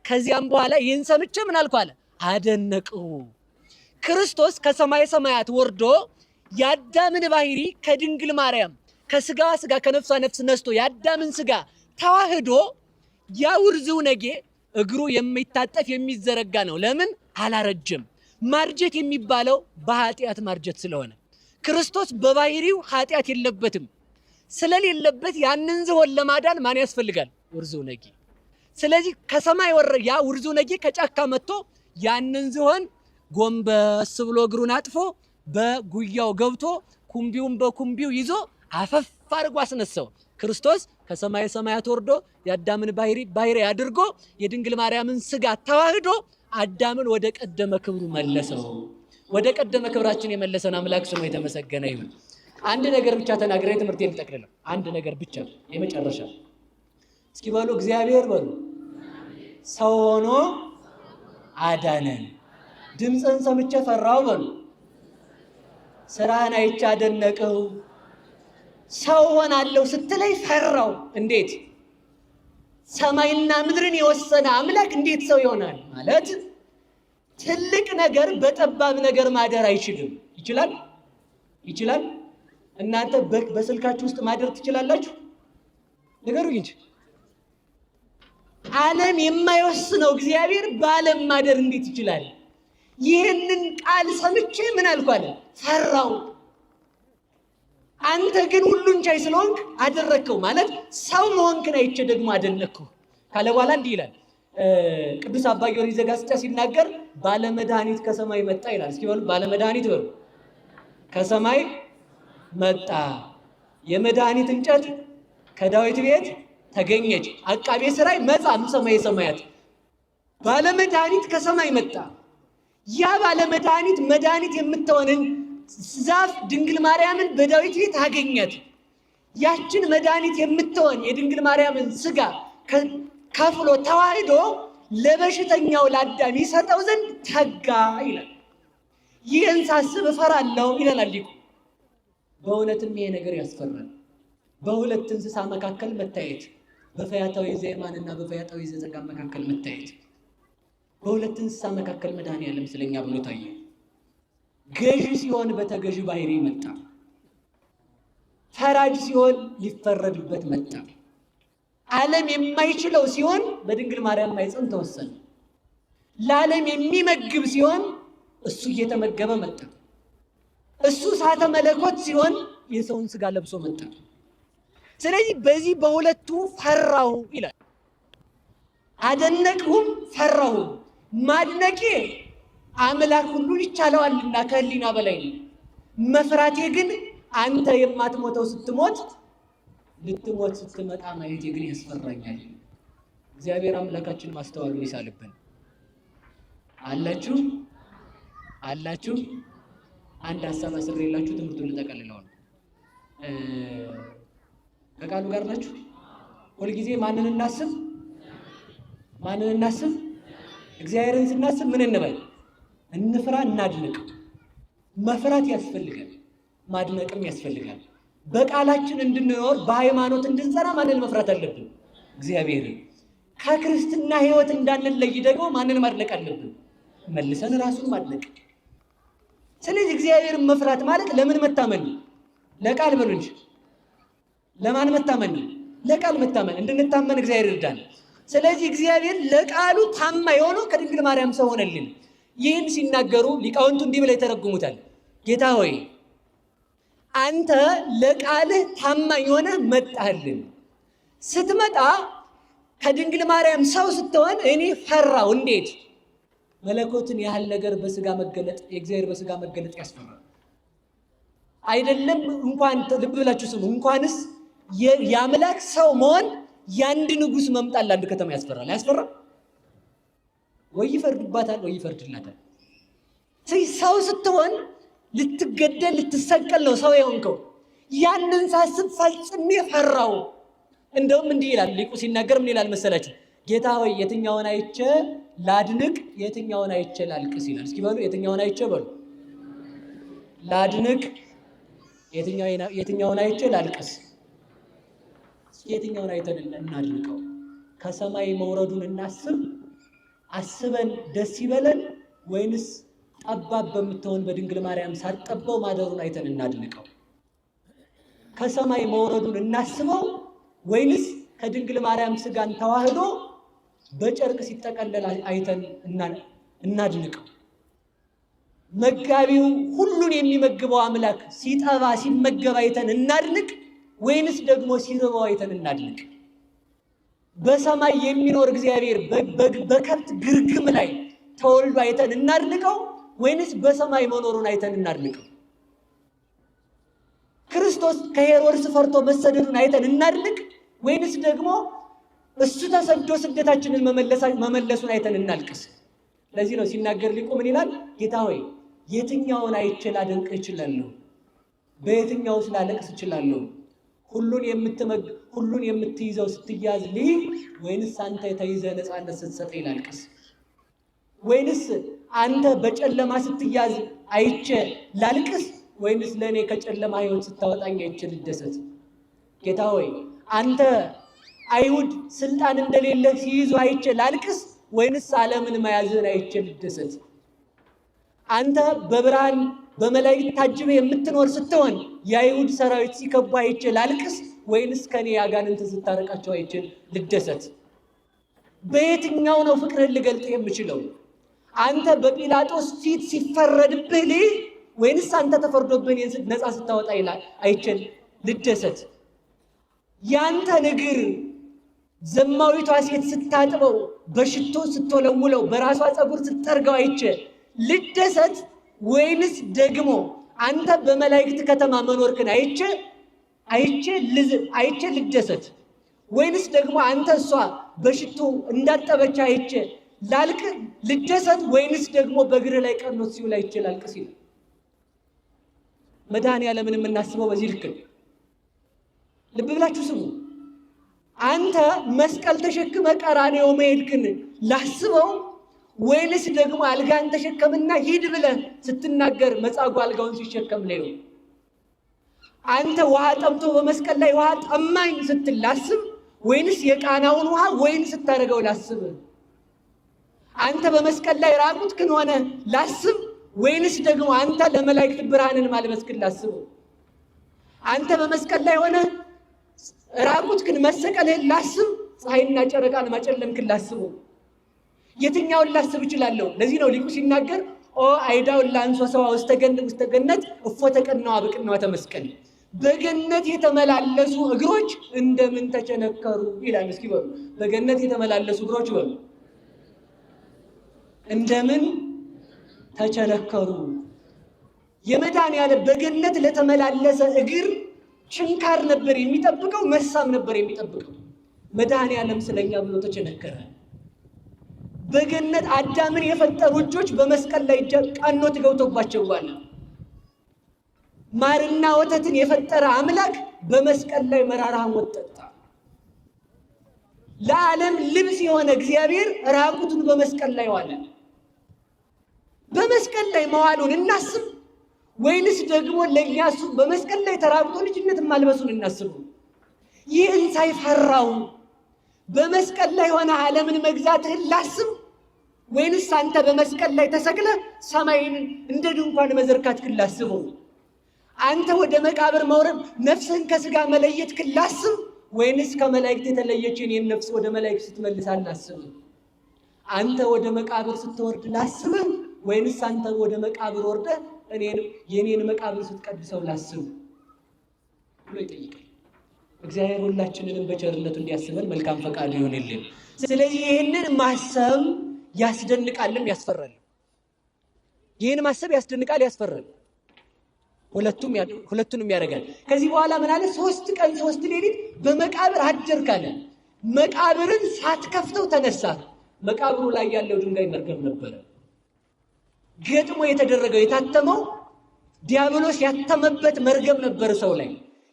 ከዚያም በኋላ ይህን ሰምቼ ምን አልኩ አለ? አደነቅሁ። ክርስቶስ ከሰማይ ሰማያት ወርዶ የአዳምን ባሕርይ ከድንግል ማርያም ከስጋዋ ስጋ ከነፍሷ ነፍስ ነስቶ የአዳምን ስጋ ተዋህዶ ያ ውርዝው ነጌ እግሩ የሚታጠፍ የሚዘረጋ ነው። ለምን? አላረጀም። ማርጀት የሚባለው በኃጢአት ማርጀት ስለሆነ ክርስቶስ በባሕርዩ ኃጢአት የለበትም። ስለሌለበት ያንን ዝሆን ለማዳን ማን ያስፈልጋል? ውርዝው ነጌ። ስለዚህ ከሰማይ ያ ውርዝው ነጌ ከጫካ መጥቶ ያንን ዝሆን ጎንበስ ብሎ እግሩን አጥፎ በጉያው ገብቶ ኩምቢውን በኩምቢው ይዞ አፈፍ አድርጎ አስነሳው። ክርስቶስ ከሰማይ ሰማያት ወርዶ የአዳምን ባሕርይ አድርጎ የድንግል ማርያምን ስጋ ተዋህዶ አዳምን ወደ ቀደመ ክብሩ መለሰው። ወደ ቀደመ ክብራችን የመለሰን አምላክ ስሙ የተመሰገነ ይሁን። አንድ ነገር ብቻ ተናግሬ ትምህርቴን ልጠቅልለው። አንድ ነገር ብቻ የመጨረሻ። እስኪ በሉ እግዚአብሔር በሉ ሰው ሆኖ አዳነን። ድምፅን ሰምቼ ፈራው በሉ። ስራህን አይቼ አደነቅሁ። ሰው ሆናለሁ ስትለይ ፈራው። እንዴት? ሰማይና ምድርን የወሰነ አምላክ እንዴት ሰው ይሆናል? ማለት ትልቅ ነገር በጠባብ ነገር ማደር አይችልም። ይችላል? እናንተ በስልካችሁ ውስጥ ማደር ትችላላችሁ? ንገሩኝ እንጂ። ዓለም የማይወስነው እግዚአብሔር በዓለም ማደር እንዴት ይችላል? ይህንን ቃል ሰምቼ ምን አልኩ አለ? ፈራው። አንተ ግን ሁሉን ቻይ ስለሆንክ አደረግከው። ማለት ሰው መሆንክን አይቼ ደግሞ አደነቅኩ ካለ በኋላ እንዲህ ይላል ቅዱስ አባ ጊዮርጊስ ዘጋስጫ ሲናገር ባለመድኃኒት ከሰማይ መጣ ይላል። እስኪ በሉ ባለመድኃኒት በሉ ከሰማይ መጣ። የመድኃኒት እንጨት ከዳዊት ቤት ተገኘች። አቃቤ ሥራይ መጻ እምሰማየ ሰማያት። ባለመድኃኒት ከሰማይ መጣ። ያ ባለመድኃኒት መድኃኒት የምትሆንን ዛፍ ድንግል ማርያምን በዳዊት ቤት አገኛት። ያችን መድኃኒት የምትሆን የድንግል ማርያምን ስጋ ከፍሎ ተዋህዶ ለበሽተኛው ለአዳም ይሰጠው ዘንድ ተጋ ይላል። ይህን ሳስብ እፈራለሁ ይላል ሊቁ። በእውነትም ይሄ ነገር ያስፈራል። በሁለት እንስሳ መካከል መታየት፣ በፈያታዊ ዘየማንና በፈያታዊ ዘጸጋም መካከል መታየት። በሁለት እንስሳ መካከል መድኃኔዓለም ስለኛ ብሎ ታየ። ገዢ ሲሆን በተገዢ ባሕርይ መጣ። ፈራጅ ሲሆን ሊፈረድበት መጣ። ዓለም የማይችለው ሲሆን በድንግል ማርያም ማኅፀን ተወሰነ። ለዓለም የሚመግብ ሲሆን እሱ እየተመገበ መጣ። እሱ እሳተ መለኮት ሲሆን የሰውን ሥጋ ለብሶ መጣ። ስለዚህ በዚህ በሁለቱ ፈራሁ ይላል። አደነቅሁም ፈራሁም። ማድነቄ አምላክ ሁሉን ይቻለዋልና ከህሊና በላይ ነው። መፍራቴ ግን አንተ የማትሞተው ስትሞት ልትሞት ስትመጣ ማየቴ ግን ያስፈራኛል። እግዚአብሔር አምላካችን ማስተዋሉን ይሳልብን። አላችሁ አንድ ሐሳብ አስሬላችሁ ትምህርቱን ልጠቀልለው ነው። ከቃሉ ጋር ናችሁ? ሁልጊዜ ማንን እናስብ? እግዚአብሔርን ስናስብ ምን እንበል? እንፍራ፣ እናድንቅ። መፍራት ያስፈልጋል፣ ማድነቅም ያስፈልጋል። በቃላችን እንድንኖር በሃይማኖት እንድንጸና ማንን መፍራት አለብን? እግዚአብሔርን። ከክርስትና ሕይወት እንዳንለይ ደግሞ ማንን ማድነቅ አለብን? መልሰን ራሱን ማድነቅ። ስለዚህ እግዚአብሔርን መፍራት ማለት ለምን መታመን? ለቃል በሉ እንጂ ለማን መታመን? ለቃል መታመን። እንድንታመን እግዚአብሔር ይርዳን። ስለዚህ እግዚአብሔር ለቃሉ ታማኝ ሆኖ ከድንግል ማርያም ሰው ሆነልን። ይህን ሲናገሩ ሊቃውንቱ እንዲህ ብለው ይተረጉሙታል። ጌታ ሆይ አንተ ለቃልህ ታማኝ ሆነ መጣህልን። ስትመጣ ከድንግል ማርያም ሰው ስትሆን እኔ ፈራው። እንዴት? መለኮትን ያህል ነገር በስጋ መገለጥ፣ የእግዚአብሔር በስጋ መገለጥ ያስፈራል። አይደለም እንኳን ልብ ብላችሁ ስሙ። እንኳንስ የአምላክ ሰው መሆን የአንድ ንጉሥ መምጣት ለአንድ ከተማ ያስፈራል። አያስፈራም? ወይ ይፈርድባታል ወይ ይፈርድላታል። ሰው ስትሆን ልትገደል ልትሰቀል ነው ሰው የሆንከው። ያንን ሳስብ ፈጽሜ ፈራው። እንደውም እንዲህ ይላል ሊቁ ሲናገር ምን ይላል መሰላችሁ? ጌታ ሆይ የትኛውን አይቼ ላድንቅ፣ የትኛውን አይቼ ላልቅስ ይላል። እስኪ በሉ የትኛውን አይቼ በሉ። ላድንቅ፣ የትኛውን አይቼ ላልቅስ። የትኛውን አይተን እናድንቀው? ከሰማይ መውረዱን እናስብ፣ አስበን ደስ ይበለን፣ ወይንስ ጠባብ በምትሆን በድንግል ማርያም ሳትጠበው ማደሩን አይተን እናድንቀው? ከሰማይ መውረዱን እናስበው ወይንስ ከድንግል ማርያም ስጋን ተዋህዶ በጨርቅ ሲጠቀለል አይተን እናድንቀው? መጋቢው ሁሉን የሚመግበው አምላክ ሲጠባ ሲመገብ አይተን እናድንቅ ወይንስ ደግሞ ሲርበው አይተን እናድንቅ? በሰማይ የሚኖር እግዚአብሔር በከብት ግርግም ላይ ተወልዶ አይተን እናድንቀው ወይንስ በሰማይ መኖሩን አይተን እናድንቀው? ክርስቶስ ከሄሮድስ ፈርቶ መሰደዱን አይተን እናድንቅ ወይንስ ደግሞ እሱ ተሰዶ ስደታችንን መመለሱን አይተን እናልቅስ? ለዚህ ነው ሲናገር ሊቁ ምን ይላል? ጌታ ሆይ የትኛውን አይቼ ላደንቅ እችላለሁ? በየትኛውስ ላለቅስ እችላለሁ? ሁሉን የምትይዘው ስትያዝ ልይ ወይንስ አንተ ተይዘህ ነፃነት ስትሰጠኝ ላልቅስ? ወይንስ አንተ በጨለማ ስትያዝ አይቼ ላልቅስ ወይንስ ለእኔ ከጨለማ ሕይወት ስታወጣኝ አይቼ ልደሰት? ጌታ ሆይ አንተ አይሁድ ስልጣን እንደሌለ ሲይዙ አይቼ ላልቅስ ወይንስ ዓለምን መያዝን አይቼ ልደሰት? አንተ በብርሃን በመላእክት ታጅበ የምትኖር ስትሆን የአይሁድ ሰራዊት ሲከቡ አይቼ ላልቅስ ወይንስ ከኔ ያጋንንት ስታረቃቸው አይቼ ልደሰት? በየትኛው ነው ፍቅርህን ልገልጥ የምችለው? አንተ በጲላጦስ ፊት ሲፈረድብህ ልይ ወይንስ አንተ ተፈርዶብህ ነፃ ስታወጣ አይቼ ልደሰት? ያንተን እግር ዘማዊቷ ሴት ስታጥበው በሽቶ ስትወለውለው በራሷ ፀጉር ስትጠርገው አይቼ ልደሰት ወይንስ ደግሞ አንተ በመላእክት ከተማ መኖርክን አይቼ ልደሰት? ወይንስ ደግሞ አንተ እሷ በሽቶ እንዳጠበች አይቼ ልደሰት? ወይንስ ደግሞ በእግር ላይ ቀኖት ሲውል አይቼ ላልቅስ ይላል። መድኃኔዓለምን የምናስበው በዚህ ልክ ነው። ልብ ብላችሁ ስሙ። አንተ መስቀል ተሸክመ ቀራንዮ መሄድክን ላስበው ወይንስ ደግሞ አልጋን ተሸከምና ሂድ ብለህ ስትናገር መጻጉዕ አልጋውን ሲሸከም ላይ ነው? አንተ ውሃ ጠምቶ በመስቀል ላይ ውሃ ጠማኝ ስትል ላስብ ወይንስ የቃናውን ውሃ ወይን ስታደርገው ላስብ? አንተ በመስቀል ላይ ራቁትክን ሆነ ላስብ ወይንስ ደግሞ አንተ ለመላእክት ብርሃንን ማልበስክን ላስብ? አንተ በመስቀል ላይ ሆነ ራቁትክን መሰቀልህን ላስብ ፀሐይና ጨረቃን ማጨለምክን ላስብ? የትኛውን ላስብ እችላለሁ? ለዚህ ነው ሊቁ ሲናገር ኦ አይዳውን ላንሶ ሰዋ ውስተ ገነት እፎ ተቀናዋ በቅንዋተ መስቀል፣ በገነት የተመላለሱ እግሮች እንደምን ተቸነከሩ ይላል። እስኪ በሉ በገነት የተመላለሱ እግሮች በሉ እንደምን ተቸነከሩ። የመድኃኔዓለም በገነት ለተመላለሰ እግር ችንካር ነበር የሚጠብቀው፣ መሳም ነበር የሚጠብቀው። መድኃኔዓለም ስለኛ ብሎ ተቸነከረ። በገነት አዳምን የፈጠሩ እጆች በመስቀል ላይ ቀኖት ገብቶባቸዋል። ማርና ወተትን የፈጠረ አምላክ በመስቀል ላይ መራራ ሞት ጠጣ። ለዓለም ልብስ የሆነ እግዚአብሔር ራቁቱን በመስቀል ላይ ዋለ። በመስቀል ላይ መዋሉን እናስብ ወይንስ ደግሞ ለእኛ እሱ በመስቀል ላይ ተራቁቶ ልጅነት ማልበሱን እናስቡ? ይህን ሳይፈራው በመስቀል ላይ ሆነ ዓለምን መግዛትህን ላስብ ወይንስ አንተ በመስቀል ላይ ተሰቅለ ሰማይን እንደ ድንኳን መዘርጋት ክላስበው? አንተ ወደ መቃብር መውረድ ነፍስህን ከስጋ መለየት ክላስብ ወይንስ ከመላእክት የተለየችን የኔን ነፍስ ወደ መላእክት ስትመልስ አላስብ? አንተ ወደ መቃብር ስትወርድ ላስብ ወይንስ አንተ ወደ መቃብር ወርደ የኔን መቃብር ስትቀድሰው ላስብ ብሎ ይጠይቃል። እግዚአብሔር ሁላችንንም በቸርነቱ እንዲያስበን መልካም ፈቃዱ ይሁንልን። ስለዚህ ይህንን ማሰብ ያስደንቃልም ያስፈራል። ይህን ማሰብ ያስደንቃል ያስፈራል፣ ሁለቱንም ያደርጋል። ከዚህ በኋላ ምን አለ? 3 ቀን 3 ሌሊት በመቃብር አደርክ አለ። መቃብርን ሳትከፍተው ተነሳ። መቃብሩ ላይ ያለው ድንጋይ መርገም ነበረ። ገጥሞ የተደረገው የታተመው ዲያብሎስ ያተመበት መርገም ነበር ሰው ላይ።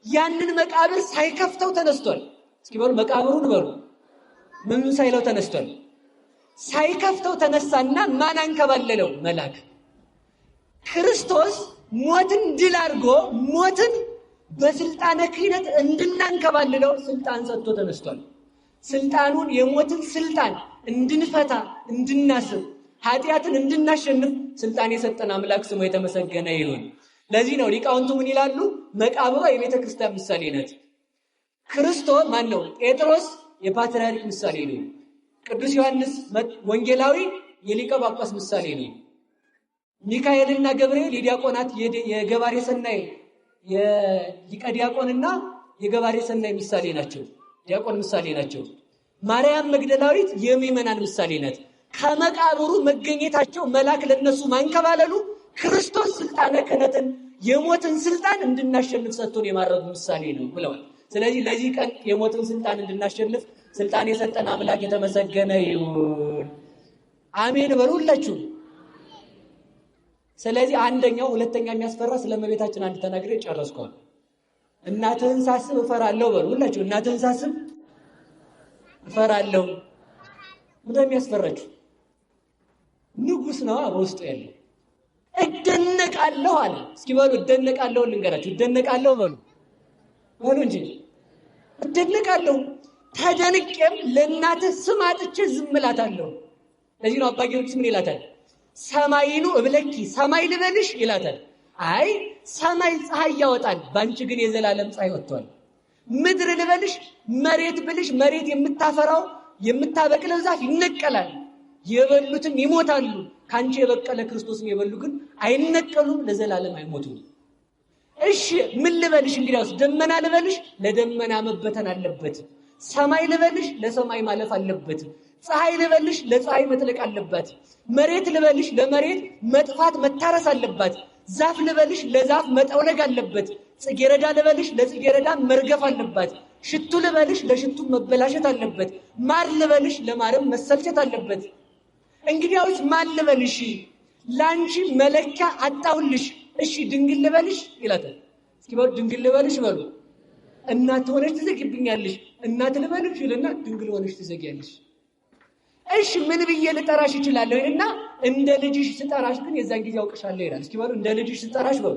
ያንን መቃብር ሳይከፍተው ተነስቷል። እስኪ በሉ መቃብሩን በሉ ምን ሳይለው ተነስቷል? ሳይከፍተው ተነሳና ማን አንከባለለው? መልአክ። ክርስቶስ ሞትን ድል አድርጎ ሞትን በስልጣነ ክህነት እንድናንከባልለው ስልጣን ሰጥቶ ተነስቷል። ስልጣኑን የሞትን ስልጣን እንድንፈታ እንድናስብ ኃጢአትን እንድናሸንፍ ስልጣን የሰጠን አምላክ ስሙ የተመሰገነ ይሁን። ለዚህ ነው ሊቃውንቱ ምን ይላሉ? መቃብሯ የቤተ ክርስቲያን ምሳሌ ናት። ክርስቶስ ማን ነው? ጴጥሮስ የፓትርያርክ ምሳሌ ነው። ቅዱስ ዮሐንስ ወንጌላዊ የሊቀ ጳጳስ ምሳሌ ነው። ሚካኤልና ገብርኤል የዲያቆናት የገባሬ ሰናይ የሊቀ ዲያቆንና የገባሬ ሰናይ ምሳሌ ናቸው። ዲያቆን ምሳሌ ናቸው። ማርያም መግደላዊት የምእመናን ምሳሌ ናት። ከመቃብሩ መገኘታቸው መልአክ ለነሱ ማንከባለሉ ክርስቶስ ስልጣነ ክህነትን የሞትን ስልጣን እንድናሸንፍ ሰጥቶን የማረጉ ምሳሌ ነው ብለዋል። ስለዚህ ለዚህ ቀን የሞትን ስልጣን እንድናሸንፍ ስልጣን የሰጠን አምላክ የተመሰገነ ይሁን። አሜን በሉ ሁላችሁ። ስለዚህ አንደኛው ሁለተኛ የሚያስፈራ ስለመቤታችን አንድ ተናግሬ ጨረስኳል። እናትህን ሳስብ እፈራለሁ በሉ ሁላችሁ። እናትህን ሳስብ እፈራለሁ። እንደሚያስፈራችሁ ንጉስ ነው በውስጡ ያለው። እደነቃለሁ አለ። እስኪ በሉ እደነቃለሁ ልንገራችሁ። እደነቃለሁ በሉ እንጂ እደነቃለሁ። ተደንቄም ለእናትህ ስም አጥቼ ዝም እላታለሁ። ለዚህ ነው አባ ጊዮርጊስ ምን ይላታል? ሰማይኑ እብለኪ ሰማይ ልበልሽ ይላታል። አይ ሰማይ ፀሐይ ያወጣል፣ ባንቺ ግን የዘላለም ፀሐይ ወጥቷል። ምድር ልበልሽ መሬት ብልሽ መሬት የምታፈራው የምታበቅለው ዛፍ ይነቀላል፣ የበሉትም ይሞታሉ። ካንቺ የበቀለ ክርስቶስን የበሉ ግን አይነቀሉም፣ ለዘላለም አይሞቱም። እሺ ምን ልበልሽ? እንግዲያውስ ደመና ልበልሽ? ለደመና መበተን አለበት። ሰማይ ልበልሽ? ለሰማይ ማለፍ አለበት። ፀሐይ ልበልሽ? ለፀሐይ መጥለቅ አለባት። መሬት ልበልሽ? ለመሬት መጥፋት መታረስ አለባት። ዛፍ ልበልሽ? ለዛፍ መጠውለግ አለበት። ጽጌረዳ ልበልሽ? ለጽጌረዳ መርገፍ አለባት። ሽቱ ልበልሽ? ለሽቱ መበላሸት አለበት። ማር ልበልሽ? ለማርም መሰልቸት አለበት። እንግዲያውስ ማን ልበልሽ? ላንቺ መለኪያ አጣውልሽ። እሺ ድንግል ልበልሽ ይላታል። እስኪ በሉ ድንግል ልበልሽ በሉ። እናት ሆነሽ ትዘጊብኛለሽ። እናት ልበልሽ ይልና ድንግል ሆነሽ ትዘጊያለሽ። እሺ ምን ብዬ ልጠራሽ እችላለሁ? እና እንደ ልጅሽ ስጠራሽ ግን የዛን ጊዜ ያውቅሻለሁ ይላል። እስኪ በሉ እንደ ልጅሽ ስጠራሽ በሉ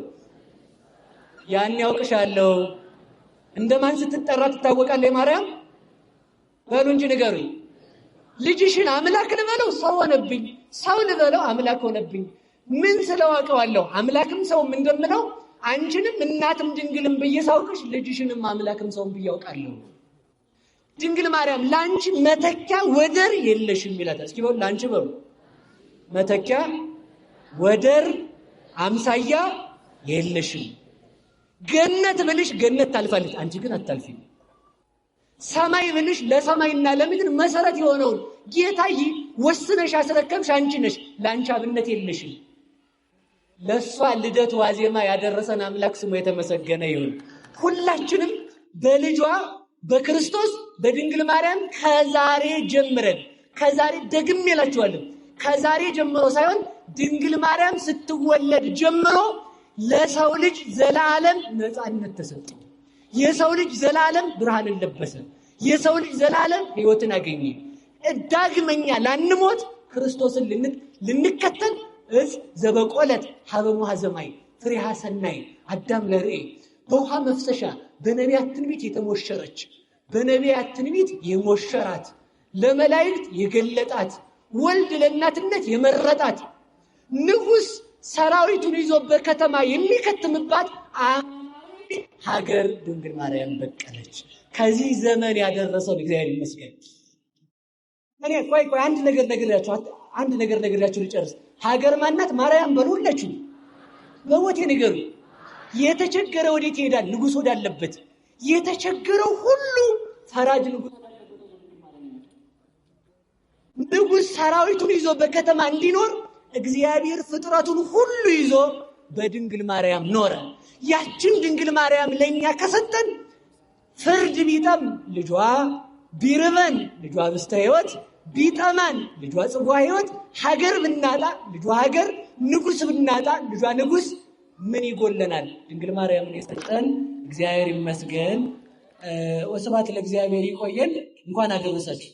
ያን ያውቅሻለሁ። እንደማን ስትጠራ ትታወቃለህ? ማርያም በሉ እንጂ ንገሩኝ። ልጅሽን አምላክ ልበለው ሰው ሆነብኝ፣ ሰው ልበለው አምላክ ሆነብኝ። ምን ስለዋቀዋለሁ? አምላክም ሰውም እንደምለው አንቺንም እናትም ድንግልም ብዬ ሳውቅሽ ልጅሽንም አምላክም ሰውም ብዬ አውቃለሁ። ድንግል ማርያም ላንቺ መተኪያ ወደር የለሽም ይላታል። እስኪ በሉ ላንቺ በሉ መተኪያ ወደር አምሳያ የለሽም። ገነት ብልሽ ገነት ታልፋለች፣ አንቺ ግን አታልፊም። ሰማይ ብልሽ ለሰማይና ለምድር መሰረት የሆነውን ጌታ ወስነሽ ያስረከብሽ አንቺ ነሽ። ለአንቺ አብነት የለሽም። ለእሷ ልደት ዋዜማ ያደረሰን አምላክ ስሙ የተመሰገነ ይሁን። ሁላችንም በልጇ በክርስቶስ በድንግል ማርያም ከዛሬ ጀምረን ደግሜ እላችኋለሁ ከዛሬ ጀምሮ ሳይሆን ድንግል ማርያም ስትወለድ ጀምሮ ለሰው ልጅ ዘላለም ነፃነት ተሰጠ። የሰው ልጅ ዘላለም ብርሃንን ለበሰ። የሰው ልጅ ዘላለም ሕይወትን አገኘ። ዳግመኛ ላንሞት ክርስቶስን ልንከተል እዝ ዘበቆለት ሀበሙሃ ዘማይ ፍሬሃ ሰናይ አዳም ለርኤ በውሃ መፍሰሻ በነቢያት ትንቢት የተሞሸረች በነቢያት ትንቢት የሞሸራት ለመላእክት የገለጣት ወልድ ለእናትነት የመረጣት ንጉሥ ሰራዊቱን ይዞ በከተማ የሚከትምባት ሀገር ድንግል ማርያም በቀለች። ከዚህ ዘመን ያደረሰው እግዚአብሔር ይመስገን። እኔ ቆይ አንድ ነገር ነግራችሁ ልጨርስ። ሀገር ማናት? ማርያም በሉላችሁ በሞቴ ንገሩ። የተቸገረ ወዴት ይሄዳል? ንጉሥ ወዳለበት። የተቸገረው ሁሉ ፈራጅ ንጉሥ ሰራዊቱን ይዞ በከተማ እንዲኖር እግዚአብሔር ፍጥረቱን ሁሉ ይዞ በድንግል ማርያም ኖረ። ያችን ድንግል ማርያም ለኛ ከሰጠን ፍርድ ቢጠም ልጇ፣ ቢርበን ልጇ ብስተ ሕይወት፣ ቢጠማን ልጇ ጽዋ ሕይወት፣ ሀገር ብናጣ ልጇ ሀገር፣ ንጉሥ ብናጣ ልጇ ንጉሥ፣ ምን ይጎለናል? ድንግል ማርያምን የሰጠን እግዚአብሔር ይመስገን። ወስብሐት ለእግዚአብሔር። ይቆየን። እንኳን አደረሳችሁ።